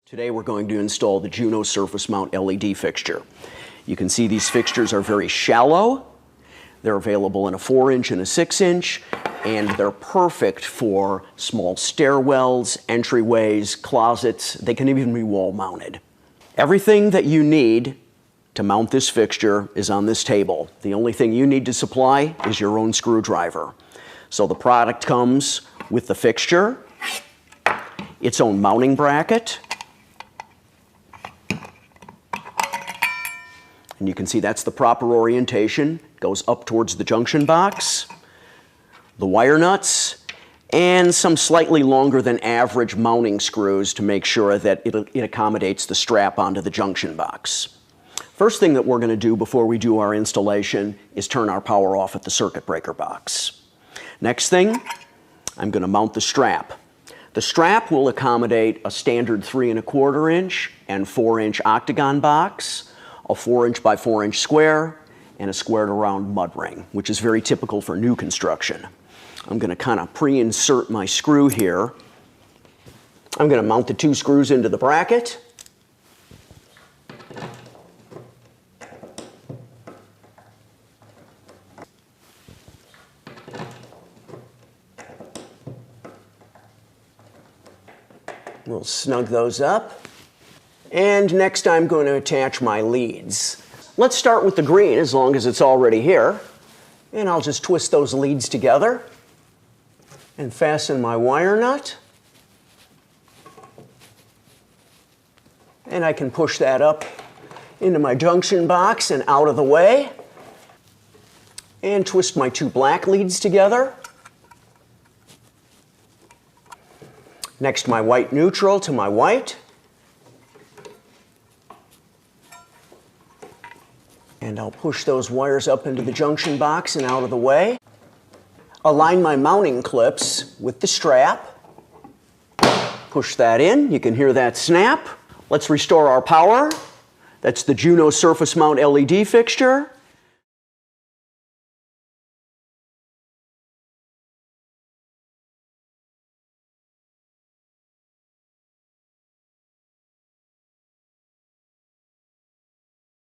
Today we're going to install the Juno surface mount LED fixture. You can see these fixtures are very shallow. They're available in a 4-inch and a 6-inch, and they're perfect for small stairwells, entryways, closets. They can even be wall mounted. Everything that you need to mount this fixture is on this table. The only thing you need to supply is your own screwdriver. So the product comes with the fixture, its own mounting bracket, and you can see that's the proper orientation. It goes up towards the junction box, the wire nuts, and some slightly longer than average mounting screws to make sure that it accommodates the strap onto the junction box. First thing that we're going to do before we do our installation is turn our power off at the circuit breaker box. Next thing, I'm going to mount the strap. The strap will accommodate a standard 3 1/4 inch and 4-inch octagon box, a 4-inch by 4-inch square, and a squared around mud ring, which is very typical for new construction. I'm going to kind of pre-insert my screw here. I'm going to mount the 2 screws into the bracket. We'll snug those up. And next I'm going to attach my leads. Let's start with the green, as long as it's already here. And I'll just twist those leads together and fasten my wire nut. And I can push that up into my junction box and out of the way. And twist my 2 black leads together. Next, my white neutral to my white. And I'll push those wires up into the junction box and out of the way. Align my mounting clips with the strap. Push that in. You can hear that snap. Let's restore our power. That's the Juno surface mount LED fixture.